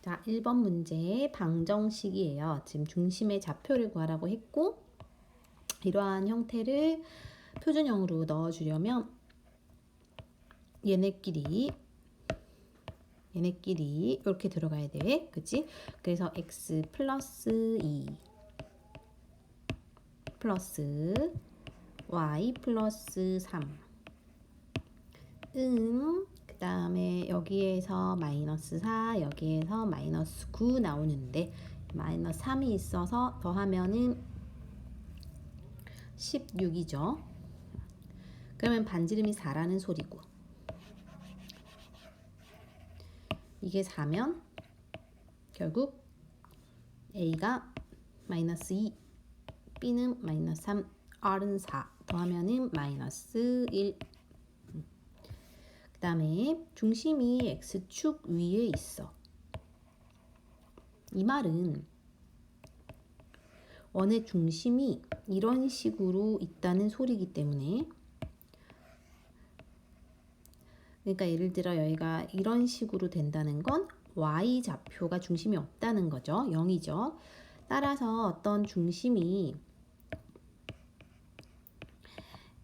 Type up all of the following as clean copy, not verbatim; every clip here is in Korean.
자, 1번 문제 방정식이에요. 지금 중심의 좌표를 구하라고 했고, 이러한 형태를 표준형으로 넣어주려면 얘네끼리 이렇게 들어가야 돼. 그치? 그래서 x 플러스 2 플러스 y 플러스 3 그 다음에 여기에서 마이너스 4 여기에서 마이너스 9 나오는데 마이너스 3이 있어서 더하면은 16이죠. 그러면 반지름이 4라는 소리고, 이게 4면 결국 A가 마이너스 2, B는 마이너스 3, R은 4 더하면은 마이너스 1. 그 다음에 중심이 X축 위에 있어. 이 말은 원의 중심이 이런 식으로 있다는 소리이기 때문에, 그러니까 예를 들어 여기가 이런 식으로 된다는 건 y 좌표가 중심이 없다는 거죠. 0이죠. 따라서 어떤 중심이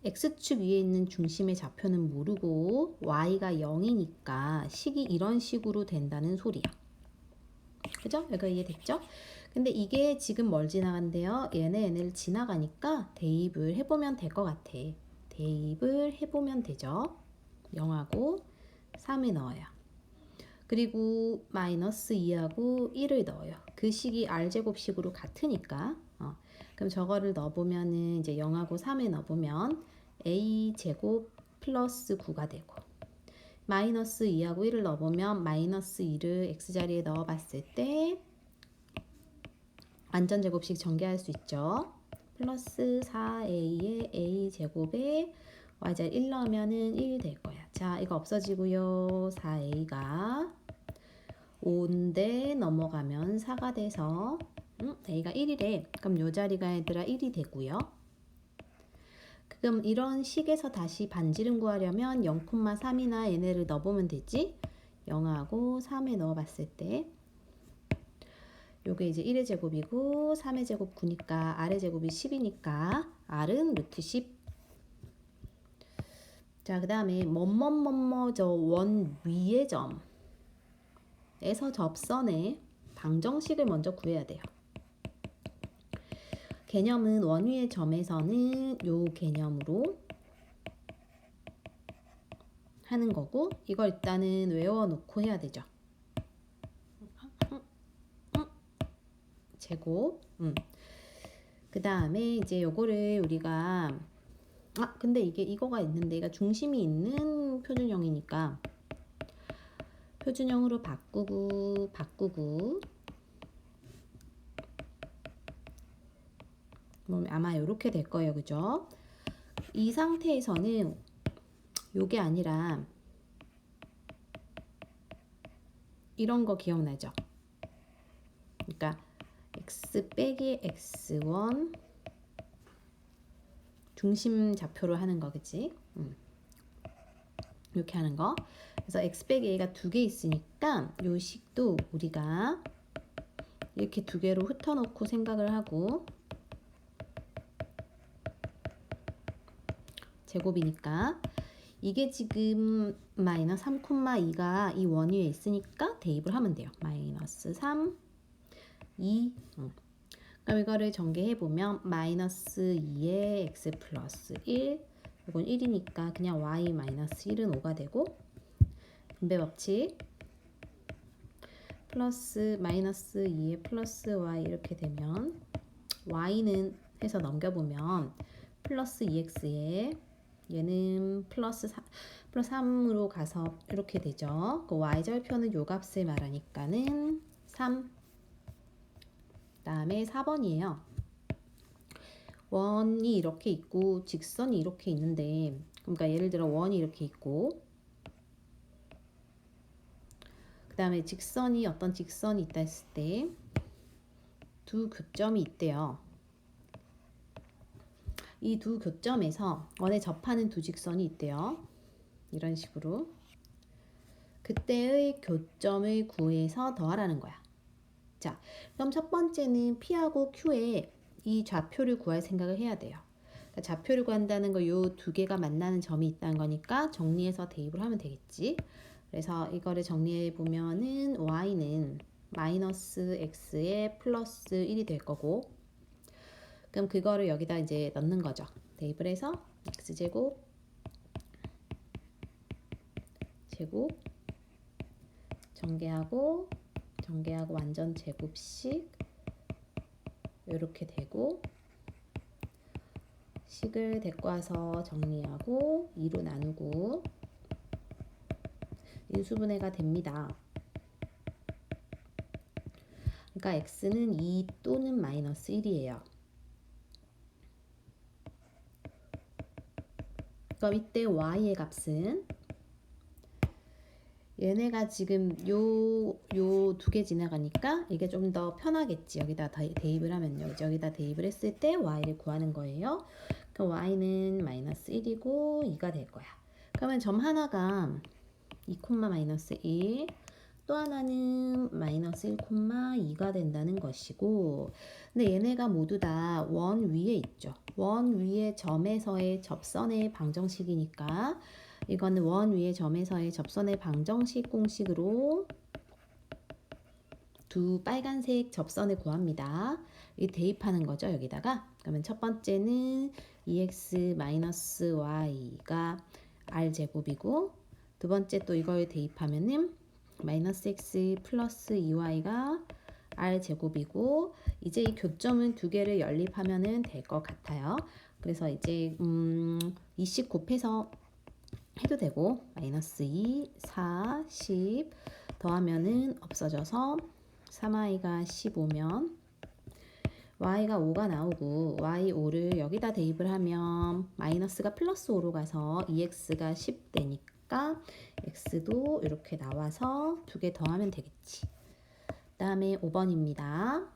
x축 위에 있는 중심의 좌표는 모르고 y가 0이니까 식이 이런 식으로 된다는 소리야. 그죠? 여기가 이해됐죠? 근데 이게 지금 뭘 지나간대요? 얘네를 지나가니까 대입을 해보면 될 것 같아. 대입을 해보면 되죠. 0하고 3을 넣어요. 그리고 마이너스 2하고 1을 넣어요. 그 식이 r제곱식으로 같으니까. 그럼 저거를 넣어보면은 이제 0하고 3을 넣어보면 a제곱 플러스 9가 되고, 마이너스 2하고 1을 넣어보면 마이너스 2를 x자리에 넣어봤을 때 완전제곱식 전개할 수 있죠. 플러스 4a에 a제곱에 y자리 1 넣으면은 1 될 거야. 자, 이거 없어지고요. 4a가 5인데 넘어가면 4가 돼서 a가 1이래. 그럼 요 자리가 얘들아 1이 되고요. 그럼 이런 식에서 다시 반지름 구하려면 0,3이나 얘네를 넣어보면 되지. 0하고 3에 넣어봤을 때 요게 이제 1의 제곱이고 3의 제곱 9니까 r의 제곱이 10이니까 r은 루트 10. 자, 그 다음에 저 원 위의 점에서 접선의 방정식을 먼저 구해야 돼요. 개념은 원 위의 점에서는 요 개념으로 하는 거고, 이걸 일단은 외워놓고 해야 되죠. 제곱. 그 다음에 이제 요거를 우리가 근데 이거가 있는데 얘가 중심이 있는 표준형이니까 표준형으로 바꾸고 아마 이렇게 될 거예요. 그죠? 이 상태에서는 요게 아니라 이런 거 기억나죠? 그러니까 x 빼기 x1 중심 좌표로 하는 거, 그치? 이렇게 하는 거. 그래서 x 빼기 a가 2개 있으니까 요 식도 우리가 이렇게 2개로 흩어놓고 생각을 하고, 제곱이니까 이게 지금 마이너스 3,2가 이 원 위에 있으니까 대입을 하면 돼요. 마이너스 3, 2. 그럼 이거를 전개해보면 마이너스 2에 x 플러스 1, 이건 1이니까 그냥 y 마이너스 1은 5가 되고, 분배법칙 플러스 마이너스 2에 플러스 y 이렇게 되면 y는 해서 넘겨보면 플러스 2x에 얘는 플러스 3으로 가서 이렇게 되죠. 그 y절표는 요 값을 말하니까는 3. 다음에 4번이에요. 원이 이렇게 있고 직선이 이렇게 있는데, 그러니까 예를 들어 원이 이렇게 있고 그 다음에 직선이 어떤 직선이 있다 했을 때 두 교점이 있대요. 이 두 교점에서 원에 접하는 두 직선이 있대요. 이런 식으로. 그때의 교점을 구해서 더하라는 거야. 자, 그럼 첫 번째는 P하고 Q에 이 좌표를 구할 생각을 해야 돼요. 그러니까 좌표를 구한다는 거 요 두 개가 만나는 점이 있다는 거니까 정리해서 대입을 하면 되겠지. 그래서 이거를 정리해 보면은 y는 마이너스 x에 플러스 1이 될 거고, 그럼 그거를 여기다 이제 넣는 거죠. 대입을 해서 x제곱 제곱 전개하고 완전 제곱식 이렇게 되고, 식을 데리고 와서 정리하고 2로 나누고 인수분해가 됩니다. 그러니까 x는 2 또는 마이너스 1이에요. 그럼 이때 y의 값은 얘네가 지금 요 두 개 지나가니까 이게 좀 더 편하겠지. 여기다 대입을 하면요. 여기다 대입을 했을 때 y를 구하는 거예요. 그럼 y는 마이너스 1이고 2가 될 거야. 그러면 점 하나가 2, 마이너스 1, 또 하나는 마이너스 1, 2가 된다는 것이고, 근데 얘네가 모두 다 원 위에 있죠. 원 위에 점에서의 접선의 방정식이니까 이거는 원 위에 점에서의 접선의 방정식 공식으로 두 빨간색 접선을 구합니다. 이 대입하는 거죠, 여기다가. 그러면 첫 번째는 2x-y가 r제곱이고, 두 번째 또 이걸 대입하면은 마이너스 x 플러스 2y가 r제곱이고, 이제 이 교점은 두 개를 연립하면은 될 것 같아요. 그래서 이제 2씩 곱해서 해도 되고, 마이너스 2, 4, 10 더하면은 없어져서 3y가 15면 y가 5가 나오고, y5를 여기다 대입을 하면 마이너스가 플러스 5로 가서 2x가 10 되니까 x도 이렇게 나와서 두 개 더하면 되겠지. 그 다음에 5번입니다.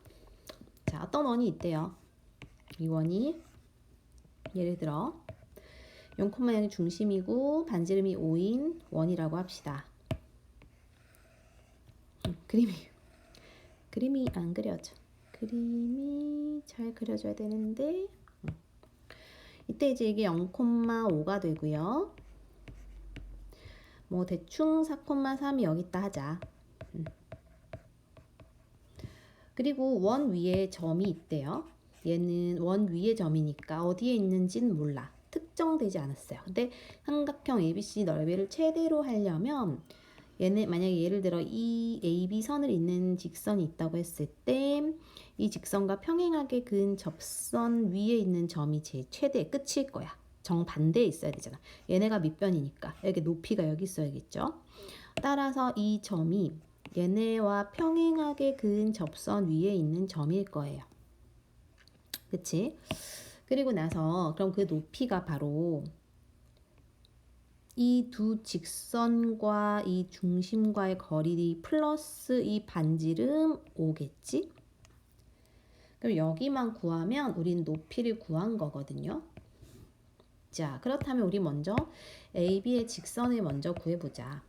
자, 어떤 원이 있대요. 이 원이 예를 들어 0,0이 중심이고 반지름이 5인 원이라고 합시다. 그림이 안 그려져. 그림이 잘 그려져야 되는데, 이때 이제 이게 0,5가 되고요. 뭐 대충 4,3이 여기 있다 하자. 그리고 원 위에 점이 있대요. 얘는 원 위에 점이니까 어디에 있는지는 몰라. 특정되지 않았어요. 근데 삼각형 ABC 넓이를 최대로 하려면 얘네 만약에 예를 들어 이 AB 선을 잇는 직선이 있다고 했을 때 이 직선과 평행하게 그은 접선 위에 있는 점이 제 최대 끝일 거야. 정반대에 있어야 되잖아. 얘네가 밑변이니까 여기 높이가 여기 있어야겠죠. 따라서 이 점이 얘네와 평행하게 그은 접선 위에 있는 점일 거예요. 그치? 그리고 나서 그럼 그 높이가 바로 이 두 직선과 이 중심과의 거리 플러스 이 반지름 5겠지? 그럼 여기만 구하면 우린 높이를 구한 거거든요. 자, 그렇다면 우리 먼저 AB의 직선을 먼저 구해보자.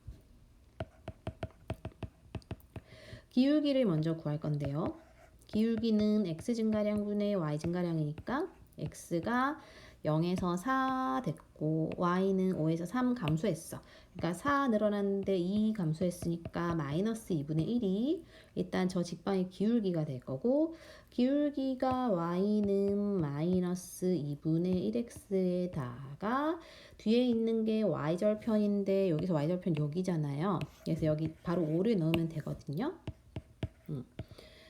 기울기를 먼저 구할 건데요. 기울기는 x 증가량분의 y 증가량이니까 x가 0에서 4 됐고 y는 5에서 3 감소했어. 그러니까 4 늘어났는데 2 감소했으니까 마이너스 2분의 1이 일단 저 직방의 기울기가 될 거고, 기울기가 y는 마이너스 2분의 1x에다가 뒤에 있는 게 y절편인데 여기서 y절편 여기잖아요. 그래서 여기 바로 5를 넣으면 되거든요.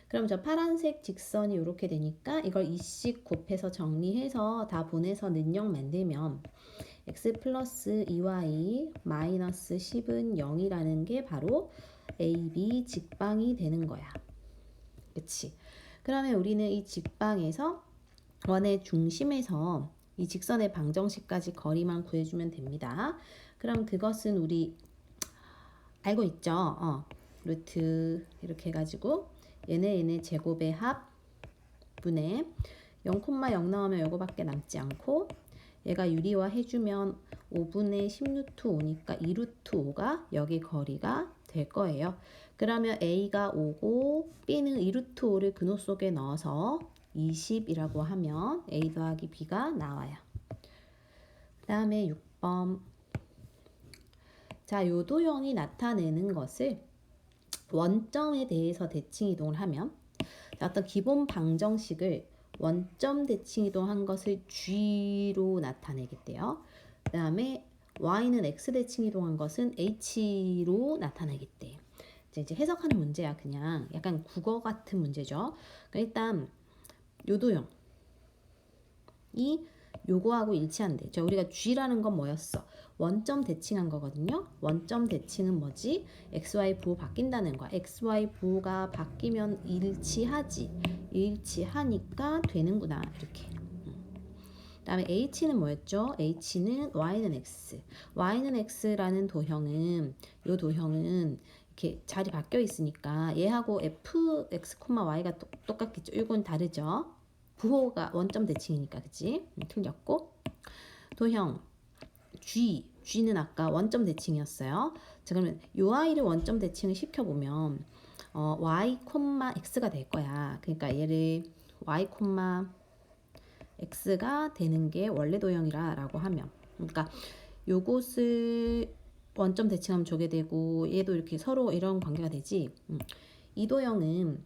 그럼 저 파란색 직선이 이렇게 되니까 이걸 2씩 곱해서 정리해서 다 보내서 는영 만들면 x 플러스 2y 마이너스 10은 0이라는 게 바로 AB 직방이 되는 거야. 그치? 그러면 우리는 이 직방에서 원의 중심에서 이 직선의 방정식까지 거리만 구해주면 됩니다. 그럼 그것은 우리 알고 있죠? 루트 이렇게 해가지고 얘네 제곱의 합 분의 0,0 나오면 요거밖에 남지 않고, 얘가 유리화 해주면 5분의 10루트 5니까 2루트 5가 여기 거리가 될 거예요. 그러면 A가 5고 B는 2루트 5를 근호 속에 넣어서 20이라고 하면 A 더하기 B가 나와요. 그 다음에 6번. 자, 요도형이 나타내는 것을 원점에 대해서 대칭 이동을 하면 어떤 기본 방정식을 원점 대칭 이동한 것을 G로 나타내겠대요. 그 다음에 Y는 X 대칭 이동한 것은 H로 나타내겠대. 이제 해석하는 문제야. 그냥 약간 국어 같은 문제죠. 그러니까 일단 요도형이 요거하고 일치한대. 자, 우리가 G라는 건 뭐였어? 원점 대칭한 거거든요. 원점 대칭은 뭐지? XY 부호 바뀐다는 거야. XY 부호가 바뀌면 일치하지. 일치하니까 되는구나. 이렇게. 다음에 H는 뭐였죠? H는 Y는 X. Y는 X라는 도형은 요 도형은 이렇게 자리 바뀌어 있으니까 얘하고 fx, y가 똑같겠죠. 이건 다르죠. 부호가 원점 대칭이니까, 그치? 틀렸고. 도형 G는 아까 원점 대칭이었어요. 자, 그러면 요 아이를 원점 대칭을 시켜보면 y, x가 될 거야. 그러니까 얘를 y, x가 되는 게 원래 도형이라 라고 하면, 그러니까 요것을 원점 대칭하면 저게 되고 얘도 이렇게 서로 이런 관계가 되지. 이 도형은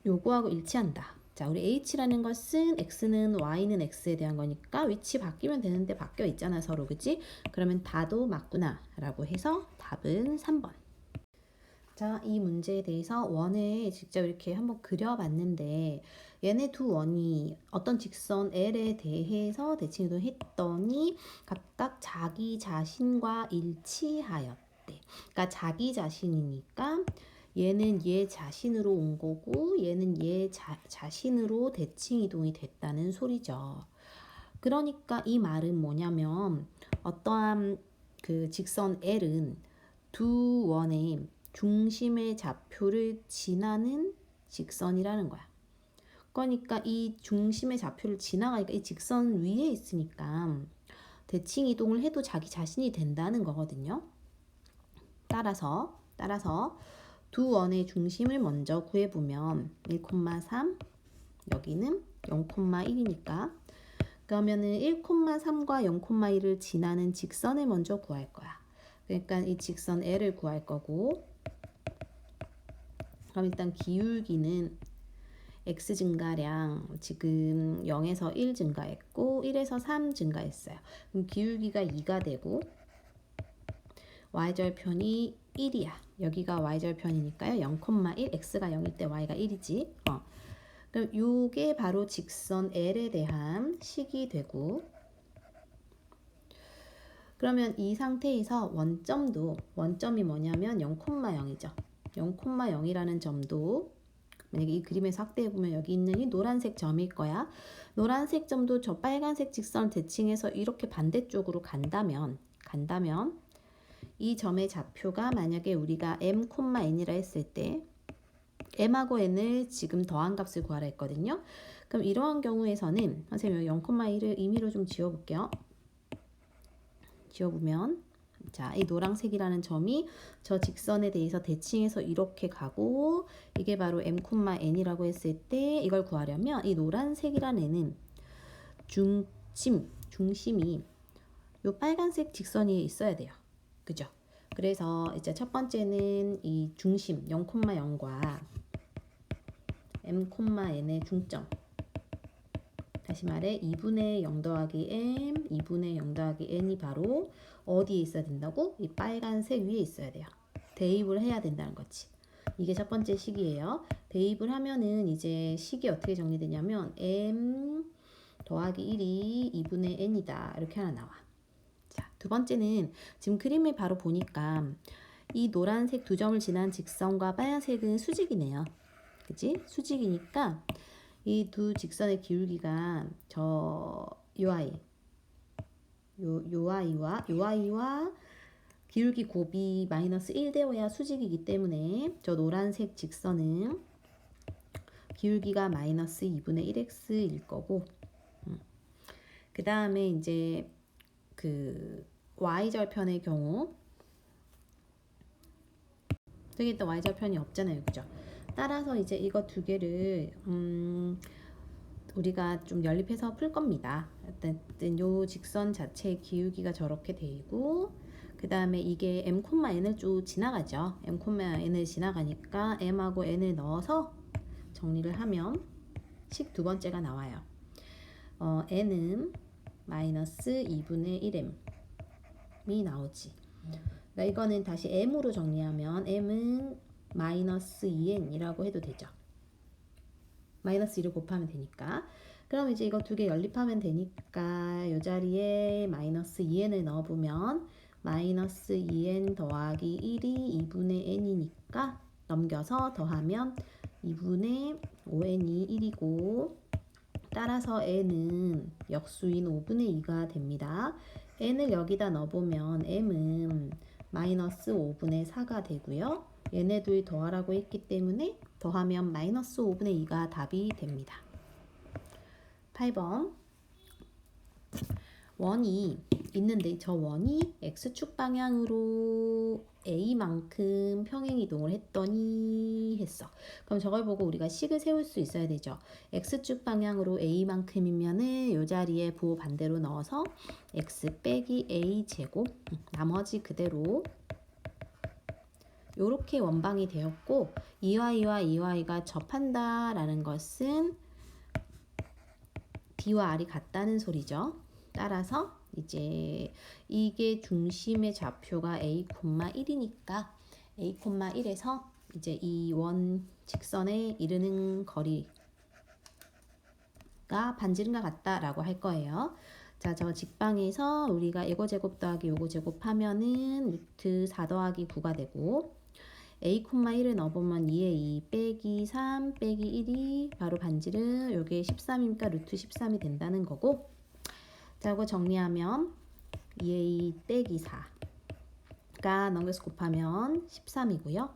요거하고 일치한다. 자, 우리 H라는 것은 X는 Y는 X에 대한 거니까 위치 바뀌면 되는데 바뀌어 있잖아 서로, 그치? 그러면 다도 맞구나 라고 해서 답은 3번. 자, 이 문제에 대해서 원을 직접 이렇게 한번 그려봤는데 얘네 두 원이 어떤 직선 L에 대해서 대칭을 했더니 각각 자기 자신과 일치하였대. 그러니까 자기 자신이니까 얘는 얘 자신으로 온 거고 얘는 얘 자신으로 대칭 이동이 됐다는 소리죠. 그러니까 이 말은 뭐냐면 어떠한 그 직선 L은 두 원의 중심의 좌표를 지나는 직선이라는 거야. 그러니까 이 중심의 좌표를 지나가니까 이 직선 위에 있으니까 대칭 이동을 해도 자기 자신이 된다는 거거든요. 따라서 두 원의 중심을 먼저 구해보면 1,3 여기는 0,1이니까 그러면은 1,3과 0,1을 지나는 직선을 먼저 구할 거야. 그러니까 이 직선 L을 구할 거고, 그럼 일단 기울기는 x 증가량 지금 0에서 1 증가했고 1에서 3 증가했어요. 그럼 기울기가 2가 되고 y절편이 1이야. 여기가 y절편이니까요. 0,1 x가 0일 때 y가 1이지. 그럼 요게 바로 직선 L에 대한 식이 되고, 그러면 이 상태에서 원점이 뭐냐면 0,0이죠. 0,0이라는 점도 만약에 이 그림에서 확대해보면 여기 있는 이 노란색 점일 거야. 노란색 점도 저 빨간색 직선을 대칭해서 이렇게 반대쪽으로 간다면 이 점의 좌표가 만약에 우리가 m,n이라 했을 때 m하고 n을 지금 더한 값을 구하라 했거든요. 그럼 이러한 경우에서는 선생님 0,1을 임의로 좀 지워볼게요. 지워보면 자, 이 노란색이라는 점이 저 직선에 대해서 대칭해서 이렇게 가고 이게 바로 m,n이라고 했을 때 이걸 구하려면 이 노란색이라는 애는 중심이 요 빨간색 직선 위에 있어야 돼요. 그죠? 그래서 이제 첫 번째는 이 중심 0,0과 m,n의 중점, 다시 말해 2분의 0 더하기 m, 2분의 0 더하기 n이 바로 어디에 있어야 된다고? 이 빨간색 위에 있어야 돼요. 대입을 해야 된다는 거지. 이게 첫 번째 식이에요. 대입을 하면은 이제 식이 어떻게 정리되냐면 m 더하기 1이 2분의 n이다. 이렇게 하나 나와. 자, 두 번째는 지금 그림을 바로 보니까 이 노란색 두 점을 지난 직선과 빨간색은 수직이네요. 그치? 수직이니까 이 두 직선의 기울기가 요 아이와 기울기 곱이 마이너스 1 되어야 수직이기 때문에 저 노란색 직선은 기울기가 마이너스 2분의 1x일 거고, 그 다음에 이제 그 y절편의 경우 여기 또 y절편이 없잖아요, 그죠? 따라서 이제 이거 두 개를 우리가 좀 연립해서 풀 겁니다. 어쨌든 요 직선 자체의 기울기가 저렇게 되고 그 다음에 이게 mn을 쭉 지나가죠. mn을 지나가니까 m하고 n을 넣어서 정리를 하면 식 두 번째가 나와요. n은 마이너스 2분의 1m이 나오지. 그러니까 이거는 다시 m으로 정리하면 m은 마이너스 2n이라고 해도 되죠. 마이너스 1을 곱하면 되니까. 그럼 이제 이거 두 개 연립하면 되니까 이 자리에 마이너스 2n을 넣어보면 마이너스 2n 더하기 1이 2분의 n이니까 넘겨서 더하면 2분의 5n이 1이고 따라서 n은 역수인 5분의 2가 됩니다. n을 여기다 넣어보면 m은 마이너스 5분의 4가 되고요. 얘네들 더하라고 했기 때문에 더하면 마이너스 5분의 2가 답이 됩니다. 8번 원이 있는데 저 원이 x축 방향으로 a만큼 평행이동을 했더니 했어. 그럼 저걸 보고 우리가 식을 세울 수 있어야 되죠. x축 방향으로 a만큼이면은 이 자리에 부호 반대로 넣어서 x 빼기 a 제곱 나머지 그대로 요렇게 원방이 되었고 2y와 2y가 접한다라는 것은 d와 r이 같다는 소리죠. 따라서 이제 이게 중심의 좌표가 a,1이니까 a,1에서 이제 이 원 직선에 이르는 거리가 반지름과 같다라고 할 거예요. 자, 저 직방에서 우리가 이거 제곱 더하기 요거 제곱 하면은 루트 4 더하기 9가 되고 a,1을 넣어보면 2에 2 빼기 3 빼기 1이 바로 반지름 요게 13이니까 루트 13이 된다는 거고 자, 이거 정리하면 2에 2 빼기 4가 넘겨서 곱하면 13이고요.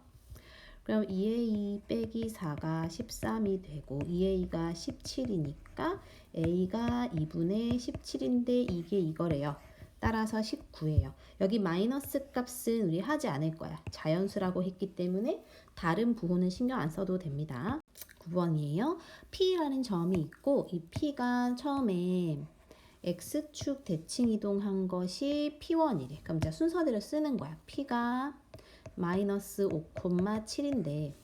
그럼 2에 2 빼기 4가 13이 되고 2에 2가 17이니까 a가 2분의 17인데 이게 이거래요. 따라서 19예요. 여기 마이너스 값은 우리 하지 않을 거야. 자연수라고 했기 때문에 다른 부호는 신경 안 써도 됩니다. 9번이에요. P라는 점이 있고 이 P가 처음에 X축 대칭 이동한 것이 P1이래. 그럼 이제 순서대로 쓰는 거야. P가 마이너스 5,7인데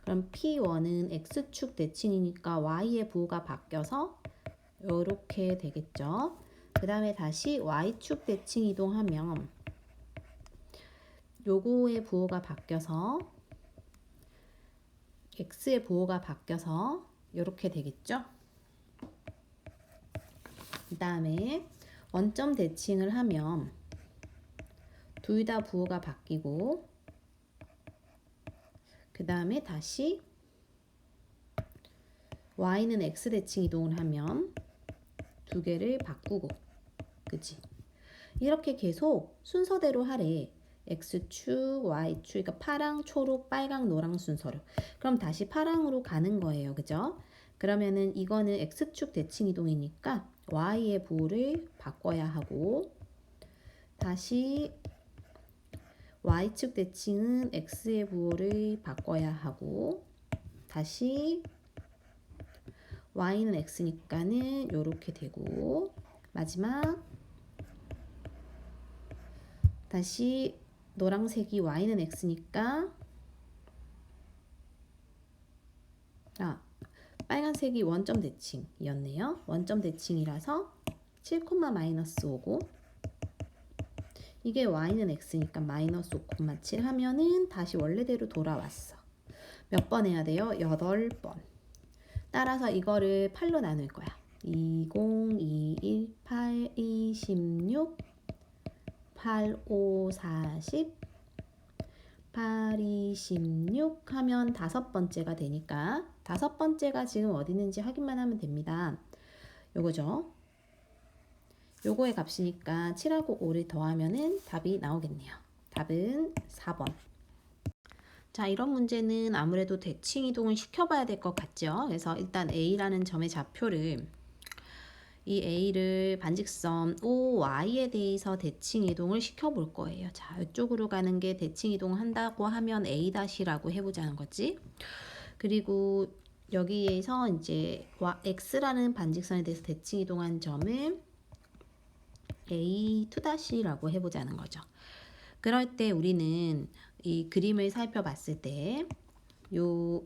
그럼 P1은 X축 대칭이니까 Y의 부호가 바뀌어서 이렇게 되겠죠. 그 다음에 다시 Y축 대칭 이동하면 요거의 부호가 바뀌어서 X의 부호가 바뀌어서 이렇게 되겠죠. 그 다음에 원점 대칭을 하면 둘 다 부호가 바뀌고 그 다음에 다시 Y는 X 대칭 이동을 하면 두 개를 바꾸고 그치? 이렇게 계속 순서대로 하래. X축, Y축, 그러니까 파랑, 초록, 빨강, 노랑 순서로. 그럼 다시 파랑으로 가는 거예요. 그죠? 그러면은 이거는 X축 대칭 이동이니까 Y의 부호를 바꿔야 하고 다시 Y축 대칭은 X의 부호를 바꿔야 하고 다시 Y는 X니까는 이렇게 되고 마지막 다시 노란색이 Y는 X니까 빨간색이 원점 대칭이었네요. 원점 대칭이라서 7, 마이너스 5고 이게 Y는 X니까 마이너스 5,7 하면은 다시 원래대로 돌아왔어. 몇 번 해야 돼요? 8번. 따라서 이거를 8로 나눌 거야. 20, 21, 8, 26, 8, 5, 40, 8, 26 하면 다섯 번째가 되니까 다섯 번째가 지금 어디 있는지 확인만 하면 됩니다. 요거죠. 요거의 값이니까 7하고 5를 더하면은 답이 나오겠네요. 답은 4번. 자, 이런 문제는 아무래도 대칭 이동을 시켜봐야 될 것 같죠. 그래서 일단 A라는 점의 좌표를 이 A를 반직선 OY에 대해서 대칭 이동을 시켜볼 거예요. 자, 이쪽으로 가는 게 대칭 이동한다고 하면 A-라고 해보자는 거지. 그리고 여기에서 이제 X라는 반직선에 대해서 대칭 이동한 점을 A2-라고 해보자는 거죠. 그럴 때 우리는 이 그림을 살펴봤을 때 요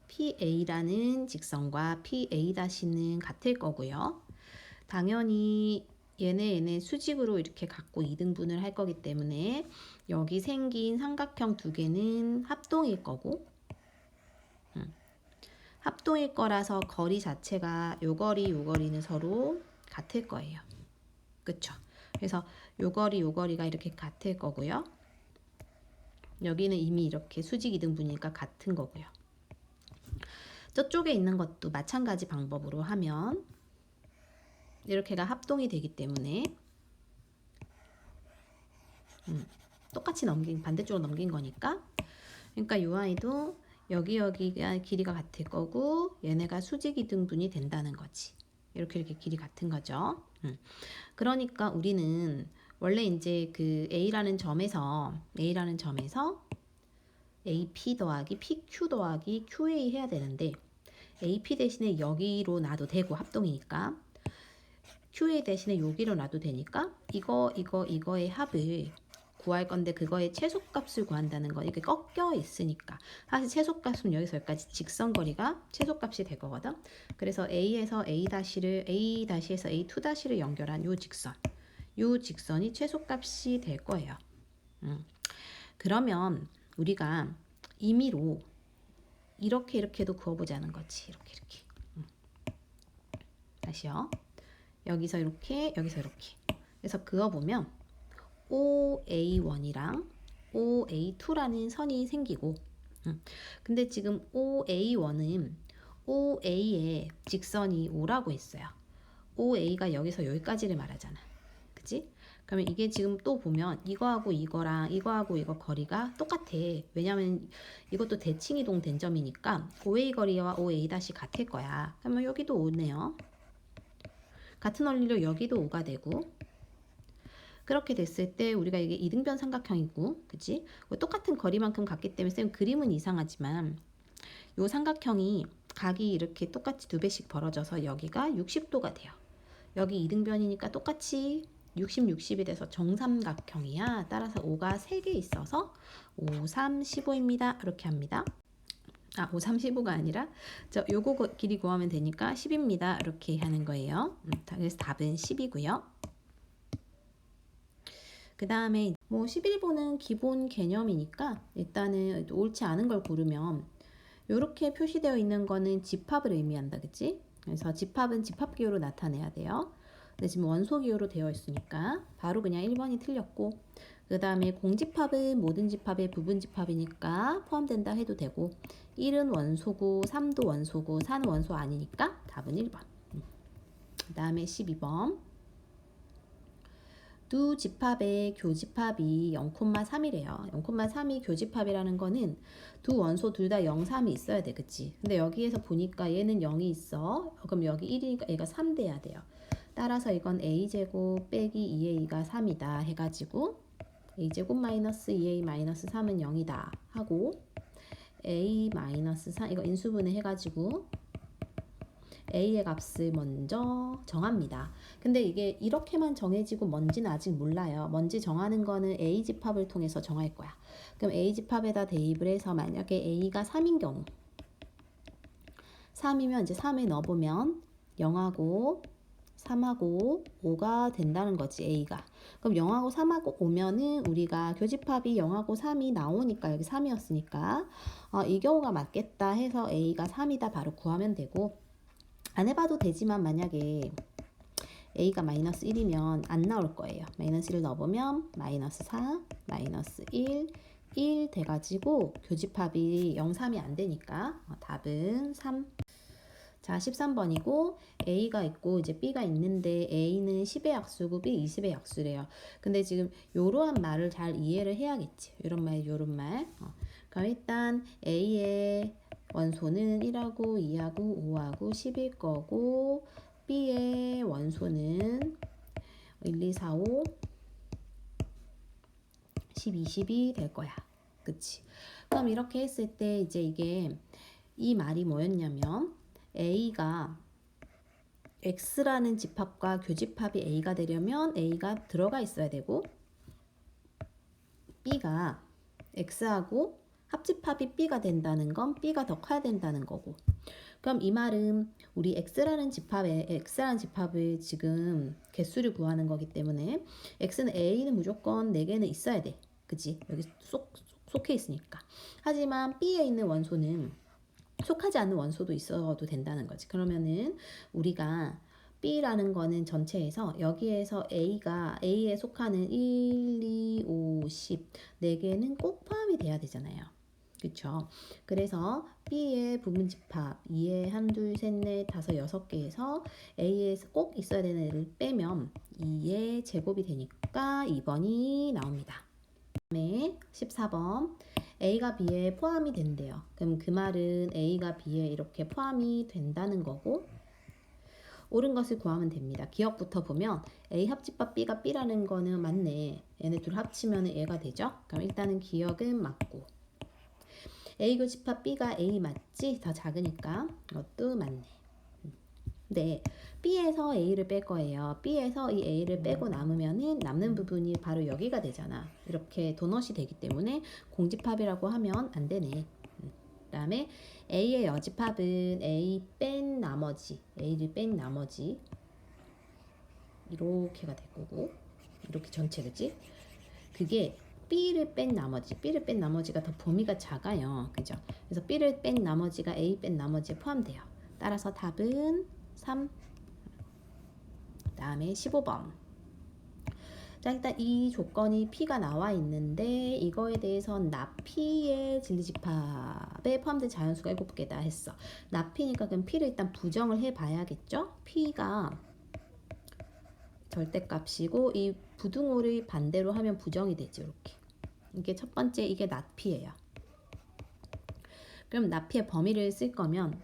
PA라는 직선과 PA-는 같을 거고요. 당연히 얘네 수직으로 이렇게 갖고 이등분을 할 거기 때문에 여기 생긴 삼각형 두 개는 합동일 거고 합동일 거라서 거리 자체가 요 거리는 서로 같을 거예요. 그쵸? 그래서 요 거리가 이렇게 같을 거고요. 여기는 이미 이렇게 수직 이등분이니까 같은 거고요. 저쪽에 있는 것도 마찬가지 방법으로 하면 이렇게가 합동이 되기 때문에 똑같이 반대쪽으로 넘긴 거니까 그러니까 이 아이도 여기가 길이가 같을 거고 얘네가 수직 이등분이 된다는 거지. 이렇게 길이 같은 거죠. 그러니까 우리는 원래 이제 그 A라는 점에서 AP 더하기 PQ 더하기 QA 해야 되는데 AP 대신에 여기로 놔도 되고 합동이니까 QA 대신에 여기로 놔도 되니까 이거의 합을 구할 건데 그거의 최소값을 구한다는 거. 이게 꺾여 있으니까 사실 최소값은 여기서 여기까지 직선거리가 최소값이 될 거거든. 그래서 A에서 A-를 A-에서 A2-를 연결한 요 직선이 최소값이 될 거예요. 그러면 우리가 임의로 이렇게도 그어보자는 거지. 이렇게 다시요. 여기서 이렇게 그래서 그어보면 OA1이랑 OA2라는 선이 생기고 근데 지금 OA1은 OA의 직선이 O라고 했어요. OA가 여기서 여기까지를 말하잖아. 그치? 그러면 이게 지금 또 보면 이거하고 이거랑 이거하고 이거 거리가 똑같아. 왜냐면 이것도 대칭 이동 된 점이니까 OA 거리와 OA- 같을 거야. 그러면 여기도 5네요. 같은 원리로 여기도 5가 되고 그렇게 됐을 때 우리가 이게 이등변 삼각형이고 그치? 똑같은 거리만큼 같기 때문에 쌤 그림은 이상하지만 요 삼각형이 각이 이렇게 똑같이 2배씩 벌어져서 여기가 60도가 돼요. 여기 이등변이니까 똑같이 60, 60이 돼서 정삼각형이야. 따라서 5가 3개 있어서 5, 3, 15입니다. 이렇게 합니다. 5, 3, 15가 아니라 요거 길이 구하면 되니까 10입니다. 이렇게 하는 거예요. 그래서 답은 10이고요. 그 다음에 뭐 11번은 기본 개념이니까 일단은 옳지 않은 걸 고르면 이렇게 표시되어 있는 거는 집합을 의미한다. 그치? 그래서 집합은 집합기호로 나타내야 돼요. 근데 지금 원소기호로 되어 있으니까 바로 그냥 1번이 틀렸고 그 다음에 공집합은 모든 집합의 부분집합이니까 포함된다 해도 되고 1은 원소고 3도 원소고 4는 원소 아니니까 답은 1번. 그 다음에 12번 두 집합의 교집합이 0,3이래요. 0,3이 교집합이라는 거는 두 원소 둘 다 0, 3이 있어야 돼. 그치? 근데 여기에서 보니까 얘는 0이 있어. 그럼 여기 1이니까 얘가 3 돼야 돼요. 따라서 이건 a제곱 빼기 2a가 3이다 해가지고 a제곱 마이너스 2a 마이너스 3은 0이다 하고 a 마이너스 3 이거 인수분해 해가지고 a의 값을 먼저 정합니다. 근데 이게 이렇게만 정해지고 뭔지는 아직 몰라요. 뭔지 정하는 거는 a 집합을 통해서 정할 거야. 그럼 a 집합에다 대입을 해서 만약에 a가 3인 경우 3이면 이제 3에 넣어보면 0하고 3하고 5가 된다는 거지 a가. 그럼 0하고 3하고 5면은 우리가 교집합이 0하고 3이 나오니까 여기 3이었으니까 이 경우가 맞겠다 해서 a가 3이다 바로 구하면 되고 안 해봐도 되지만 만약에 a가 마이너스 1이면 안 나올 거예요. 마이너스 1을 넣어보면 마이너스 4, 마이너스 1 돼가지고 교집합이 0, 3이 안 되니까 답은 3. 자, 13번이고 a가 있고 이제 b가 있는데 a는 10의 약수고 b 20의 약수래요. 근데 지금 요러한 말을 잘 이해를 해야겠지. 요런 말. 그럼 일단 a의 원소는 1하고 2하고 5하고 10일 거고 B의 원소는 1, 2, 4, 5, 10, 20이 될 거야. 그치? 그럼 이렇게 했을 때 이제 이게 이 말이 뭐였냐면 A가 X라는 집합과 교집합이 A가 되려면 A가 들어가 있어야 되고 B가 X하고 합집합이 B가 된다는 건 B가 더 커야 된다는 거고 그럼 이 말은 우리 X라는 집합을 지금 개수를 구하는 거기 때문에 X는 A는 무조건 4개는 있어야 돼. 그치? 여기 속해 있으니까. 하지만 B에 있는 원소는 속하지 않는 원소도 있어도 된다는 거지. 그러면은 우리가 B라는 거는 전체에서 여기에서 A에 속하는 1, 2, 5, 10 4개는 꼭 포함이 돼야 되잖아요. 그쵸? 그래서 B의 부분집합 2에 1, 2, 3, 4, 5, 6개에서 A에 꼭 있어야 되는 애를 빼면 2의 제곱이 되니까 2번이 나옵니다. 다음에 14번 A가 B에 포함이 된대요. 그럼 그 말은 A가 B에 이렇게 포함이 된다는 거고 옳은 것을 구하면 됩니다. 기억부터 보면 A 합집합 B가 B라는 거는 맞네. 얘네 둘 합치면 얘가 되죠. 그럼 일단은 기억은 맞고 A 교집합 B가 A 맞지? 더 작으니까 이것도 맞네. 네, B에서 A를 뺄 거예요. B에서 이 A를 빼고 남으면은 남는 부분이 바로 여기가 되잖아. 이렇게 도넛이 되기 때문에 공집합이라고 하면 안 되네. 그다음에 A의 여집합은 A를 뺀 나머지 이렇게가 될 거고 이렇게 전체 그지? 그게 B를 뺀 나머지가 더 범위가 작아요. 그죠? 그래서 B를 뺀 나머지가 A 뺀 나머지에 포함돼요. 따라서 답은 3. 다음에 15번. 자, 일단 이 조건이 P가 나와 있는데 이거에 대해선 나P의 진리집합에 포함된 자연수가 7개다 했어. 나P니까 그럼 P를 일단 부정을 해봐야겠죠? P가 절대값이고 이 부등호를 반대로 하면 부정이 되죠. 이렇게. 이게 첫 번째 이게 나P예요. 그럼 나P의 범위를 쓸 거면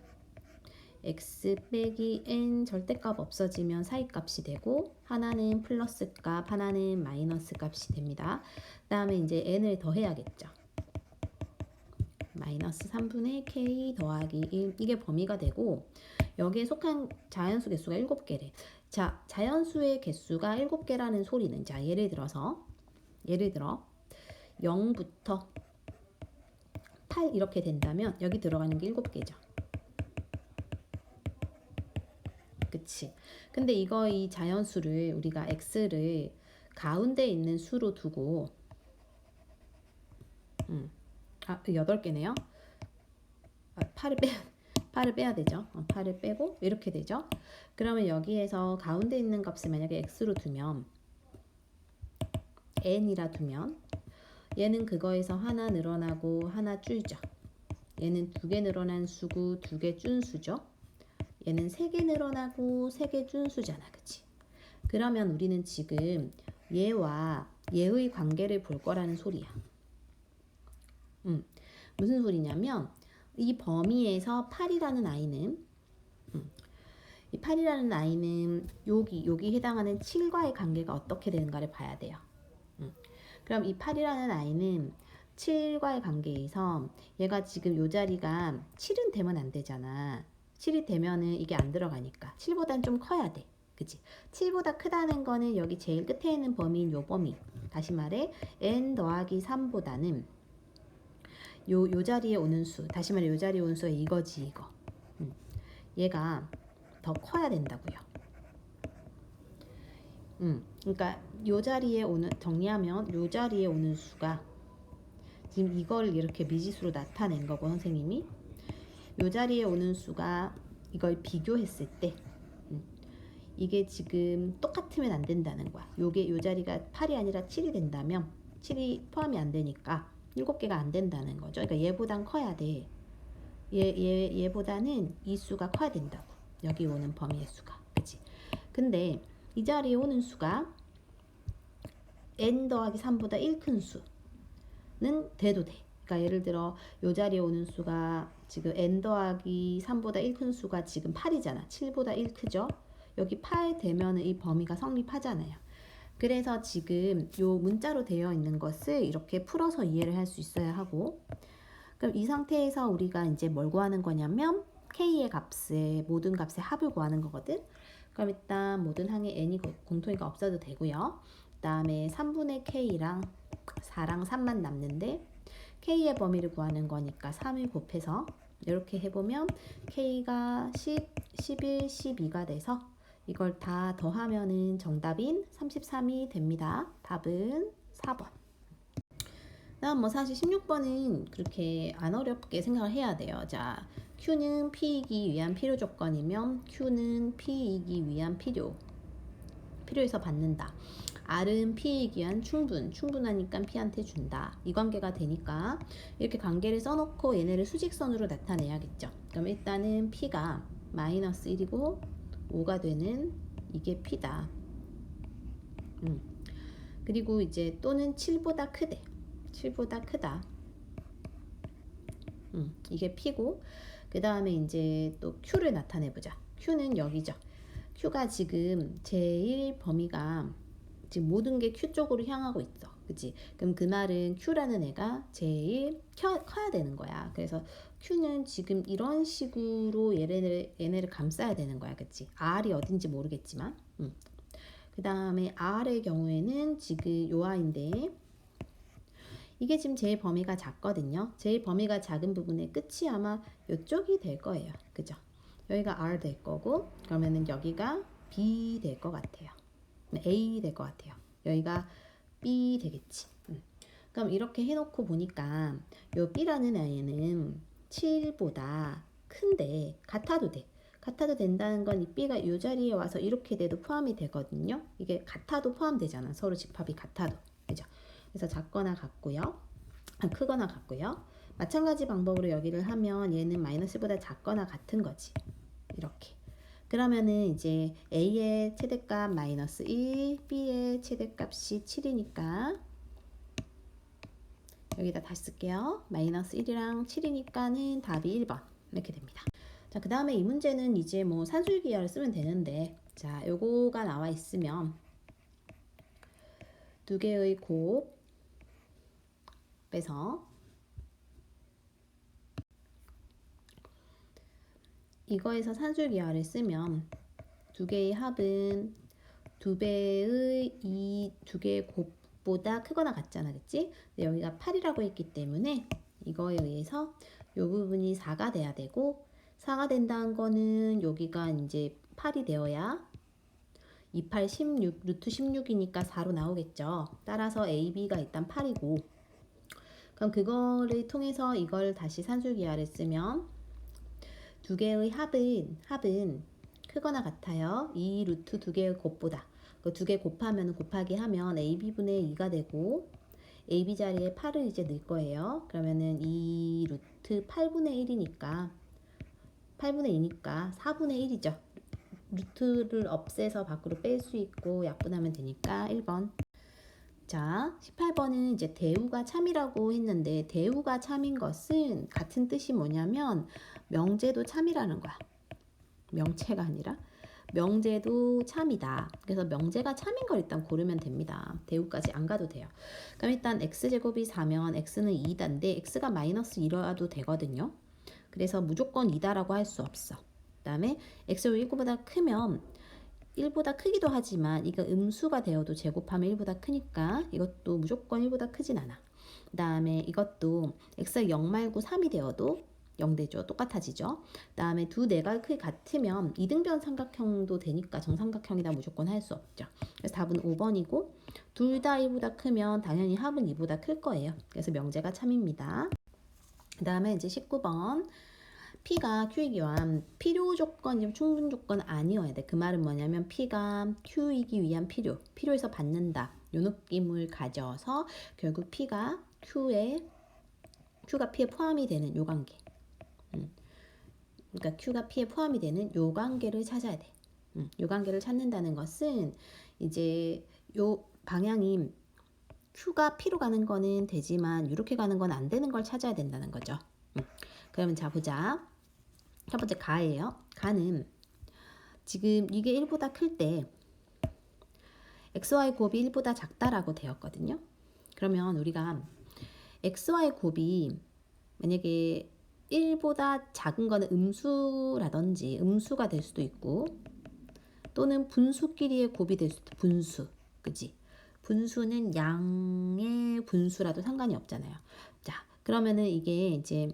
x 빼기 n 절대값 없어지면 사이값이 되고 하나는 플러스 값 하나는 마이너스 값이 됩니다. 그 다음에 이제 n을 더해야겠죠. 마이너스 3분의 k 더하기 1 이게 범위가 되고 여기에 속한 자연수 개수가 7개래. 자, 자연수의 개수가 7개라는 소리는 자 예를 들어 0부터 8 이렇게 된다면 여기 들어가는 게 7개죠. 그치? 근데 이 자연수를 우리가 x를 가운데 있는 수로 두고 8개네요. 8을 빼야 되죠. 8을 빼고 이렇게 되죠. 그러면 여기에서 가운데 있는 값을 만약에 x로 두면 n이라 두면 얘는 그거에서 하나 늘어나고 하나 줄죠. 얘는 2개 늘어난 수고 2개 준 수죠. 얘는 3개 늘어나고 3개 준 수잖아. 그치? 그러면 우리는 지금 얘와 얘의 관계를 볼 거라는 소리야. 무슨 소리냐면 이 범위에서 8이라는 아이는 이 8이라는 아이는 여기 해당하는 7과의 관계가 어떻게 되는가를 봐야 돼요. 그럼 이 8이라는 아이는 7과의 관계에서 얘가 지금 요 자리가 7은 되면 안 되잖아. 7이 되면은 이게 안 들어가니까 7보단 좀 커야 돼. 그치? 7보다 크다는 거는 여기 제일 끝에 있는 범위인 요 범위. 다시 말해 n 더하기 3보다는 요 자리에 오는 수. 다시 말해 요 자리에 오는 수가 이거지 이거. 얘가 더 커야 된다고요. 그러니까 요 자리에 오는 정리하면 요 자리에 오는 수가 지금 이걸 이렇게 미지수로 나타낸 거고 선생님이 요 자리에 오는 수가 이걸 비교했을 때 이게 지금 똑같으면 안 된다는 거야. 요게 요 자리가 8이 아니라 7이 된다면 7이 포함이 안 되니까 7개가 안 된다는 거죠. 그러니까 얘보단 커야 돼. 얘보다는 이 수가 커야 된다고. 여기 오는 범위의 수가. 그치? 근데 이 자리에 오는 수가 n 더하기 3보다 1 큰 수는 돼도 돼. 그러니까 예를 들어 요 자리에 오는 수가 지금 n 더하기 3보다 1 큰 수가 지금 8이잖아. 7보다 1 크죠? 여기 8 되면 이 범위가 성립하잖아요. 그래서 지금 요 문자로 되어 있는 것을 이렇게 풀어서 이해를 할 수 있어야 하고, 그럼 이 상태에서 우리가 이제 뭘 구하는 거냐면 k의 값의 모든 값의 합을 구하는 거거든. 그럼 일단 모든 항의 n이 공통이가 없어도 되고요. 그 다음에 3분의 k랑 4랑 3만 남는데 k의 범위를 구하는 거니까 3을 곱해서 이렇게 해보면 k가 10, 11, 12가 돼서 이걸 다 더하면은 정답인 33이 됩니다. 답은 4번. 다음 뭐 사실 16번은 그렇게 안 어렵게 생각을 해야 돼요. 자, Q는 P이기 위한 필요 조건이면 Q는 P이기 위한 필요해서 받는다. R은 P이기 위한 충분하니까 P한테 준다. 이 관계가 되니까 이렇게 관계를 써놓고 얘네를 수직선으로 나타내야겠죠. 그럼 일단은 P가 마이너스 1이고 5가 되는 이게 P다. 그리고 이제 또는 7보다 크대. 7보다 크다. 이게 P고, 그 다음에 이제 또 Q를 나타내보자. Q는 여기죠. Q가 지금 제일 범위가 지금 모든 게 Q 쪽으로 향하고 있어. 그치? 그럼 그 말은 Q라는 애가 제일 커야 되는 거야. 그래서 Q는 지금 이런 식으로 얘네를 감싸야 되는 거야. 그치? R이 어딘지 모르겠지만. 그 다음에 R의 경우에는 지금 요 아인데, 이게 지금 제일 범위가 작거든요. 제일 범위가 작은 부분의 끝이 아마 이쪽이 될 거예요. 그죠? 여기가 R 될 거고, 그러면은 여기가 B 될 것 같아요. A 될 것 같아요. 여기가 B 되겠지. 그럼 이렇게 해놓고 보니까 요 B라는 아이는 7보다 큰데 같아도 돼. 같아도 된다는 건 이 B가 이 자리에 와서 이렇게 돼도 포함이 되거든요. 이게 같아도 포함되잖아. 서로 집합이 같아도. 그죠? 그래서 작거나 같고요. 크거나 같고요. 마찬가지 방법으로 여기를 하면 얘는 마이너스보다 작거나 같은 거지. 이렇게. 그러면은 이제 A의 최대값 마이너스 1, B의 최대값이 7이니까 여기다 다시 쓸게요. 마이너스 1이랑 7이니까는 답이 1번 이렇게 됩니다. 자, 그 다음에 이 문제는 이제 뭐 산술기하를 쓰면 되는데, 자, 요거가 나와 있으면 두 개의 곱 빼서 이거에서 산술기하를 쓰면 두 개의 합은 두 배의 이 두 개의 곱보다 크거나 같잖아, 그치? 근데 여기가 8이라고 했기 때문에 이거에 의해서 요 부분이 4가 돼야 되고, 4가 된다는 거는 여기가 이제 8이 되어야 28, 16, 루트 16이니까 4로 나오겠죠. 따라서 A, B가 일단 8이고, 그럼 그거를 통해서 이걸 다시 산술기하를 쓰면 두 개의 합은 크거나 같아요. 이 루트 두 개의 곱보다. 그 두 개 곱하면 곱하기 하면 AB분의 2가 되고, AB 자리에 8을 이제 넣을 거예요. 그러면은 2 루트 8분의 1이니까 8분의 2니까 4분의 1이죠. 루트를 없애서 밖으로 뺄 수 있고 약분하면 되니까 1번. 자, 18번은 이제 대우가 참이라고 했는데, 대우가 참인 것은 같은 뜻이 뭐냐면 명제도 참이라는 거야. 명체가 아니라 명제도 참이다. 그래서 명제가 참인 걸 일단 고르면 됩니다. 대우까지 안 가도 돼요. 그럼 일단 x제곱이 4면 x는 2다인데 x가 마이너스 2라도 되거든요. 그래서 무조건 2다라고 할 수 없어. 그 다음에 x가 1보다 크면 1보다 크기도 하지만 이거 음수가 되어도 제곱하면 1보다 크니까 이것도 무조건 1보다 크진 않아. 그 다음에 이것도 x가 0 말고 3이 되어도 0되죠. 똑같아지죠. 그 다음에 두 내가 크기 같으면 이등변 삼각형도 되니까 정삼각형이다 무조건 할 수 없죠. 그래서 답은 5번이고, 둘 다 1보다 크면 당연히 합은 2보다 클 거예요. 그래서 명제가 참입니다. 그 다음에 이제 19번. P가 Q이기 위한 필요 조건이면 충분 조건 아니어야 돼. 그 말은 뭐냐면 P가 Q이기 위한 필요해서 받는다. 요 느낌을 가져서 결국 P가 Q가 P에 포함이 되는 요 관계. 그러니까 Q가 P에 포함이 되는 요 관계를 찾아야 돼. 요 관계를 찾는다는 것은 이제 요 방향이 Q가 P로 가는 거는 되지만 이렇게 가는 건 안 되는 걸 찾아야 된다는 거죠. 그러면 자 보자. 첫 번째 가예요. 가는 지금 이게 1보다 클 때 XY 곱이 1보다 작다라고 되었거든요. 그러면 우리가 XY 곱이 만약에 1보다 작은 거는 음수라든지 음수가 될 수도 있고 또는 분수끼리의 곱이 될 수도 분수. 그치? 분수는 양의 분수라도 상관이 없잖아요. 자, 그러면은 이게 이제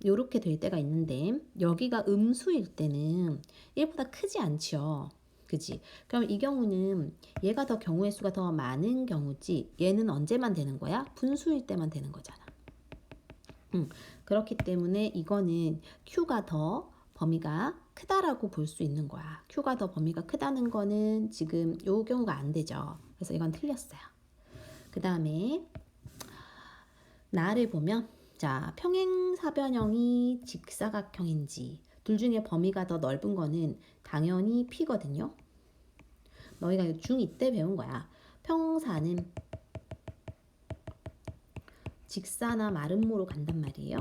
요렇게 될 때가 있는데 여기가 음수일 때는 1보다 크지 않죠. 그지? 그럼 이 경우는 얘가 더 경우의 수가 더 많은 경우지 얘는 언제만 되는 거야? 분수일 때만 되는 거잖아. 그렇기 때문에 이거는 Q가 더 범위가 크다라고 볼 수 있는 거야. Q가 더 범위가 크다는 거는 지금 요 경우가 안 되죠. 그래서 이건 틀렸어요. 그 다음에 나를 보면 자 평행사변형이 직사각형인지 둘 중에 범위가 더 넓은 거는 당연히 P거든요. 너희가 중2 때 배운 거야. 평사는 직사나 마름모로 간단 말이에요.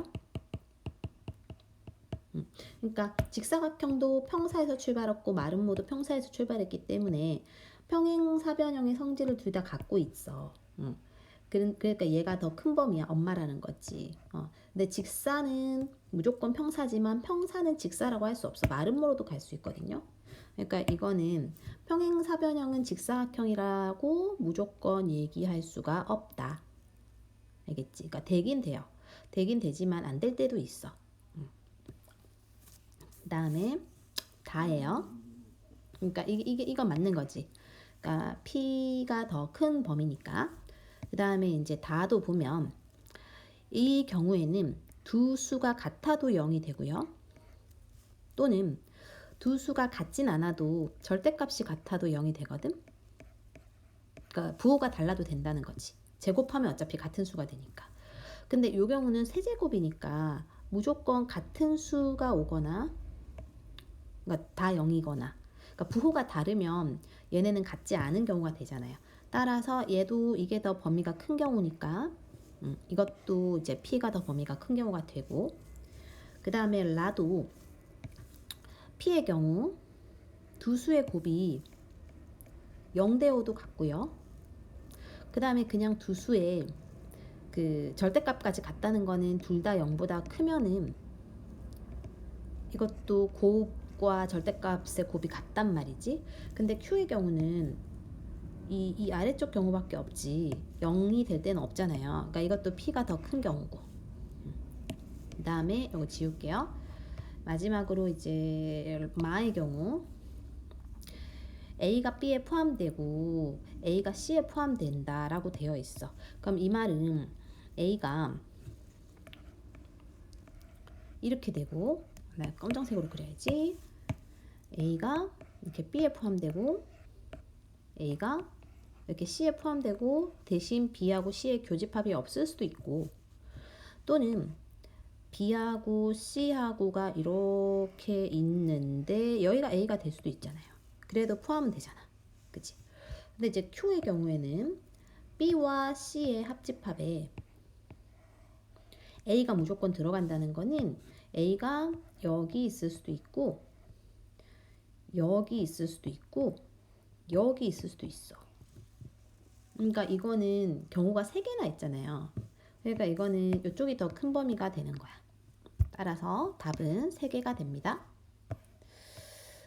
그러니까 직사각형도 평사에서 출발했고 마름모도 평사에서 출발했기 때문에 평행사변형의 성질을 둘 다 갖고 있어. 그러니까 얘가 더 큰 범위야. 엄마라는 거지. 근데 직사는 무조건 평사지만 평사는 직사라고 할 수 없어. 마름모로도 갈 수 있거든요. 그러니까 이거는 평행사변형은 직사각형이라고 무조건 얘기할 수가 없다. 알겠지? 그러니까 되긴 돼요. 되긴 되지만 안 될 때도 있어. 그 다음에 다예요. 그러니까 이건 맞는 거지. 그러니까 P가 더 큰 범위니까. 그 다음에 이제 다도 보면 이 경우에는 두 수가 같아도 0이 되고요. 또는 두 수가 같진 않아도 절대값이 같아도 0이 되거든. 그러니까 부호가 달라도 된다는 거지. 제곱하면 어차피 같은 수가 되니까. 근데 이 경우는 세제곱이니까 무조건 같은 수가 오거나 그러니까 다 0이거나 그러니까 부호가 다르면 얘네는 같지 않은 경우가 되잖아요. 따라서 얘도 이게 더 범위가 큰 경우니까 이것도 이제 P가 더 범위가 큰 경우가 되고 그 다음에 라도 P의 경우 두 수의 곱이 0대 5도 같고요. 그 다음에 그냥 두 수의 그 절대값까지 같다는 거는 둘 다 0보다 크면은 이것도 곱과 절대값의 곱이 같단 말이지. 근데 Q의 경우는 이 아래쪽 경우밖에 없지 0이 될 때는 없잖아요. 그러니까 이것도 P가 더 큰 경우고. 그 다음에 이거 지울게요. 마지막으로 이제 마의 경우 A가 B에 포함되고 A가 C에 포함된다 라고 되어 있어. 그럼 이 말은 A가 이렇게 되고 검정색으로 그려야지. A가 이렇게 B에 포함되고 A가 이렇게 C에 포함되고 대신 B하고 C의 교집합이 없을 수도 있고 또는 B하고 C하고가 이렇게 있는데 여기가 A가 될 수도 있잖아요. 그래도 포함은 되잖아. 그치? 근데 이제 Q의 경우에는 B와 C의 합집합에 A가 무조건 들어간다는 거는 A가 여기 있을 수도 있고 여기 있을 수도 있고 여기 있을 수도 있어. 그러니까 이거는 경우가 3개나 있잖아요. 그러니까 이거는 이쪽이 더 큰 범위가 되는 거야. 따라서 답은 3개가 됩니다.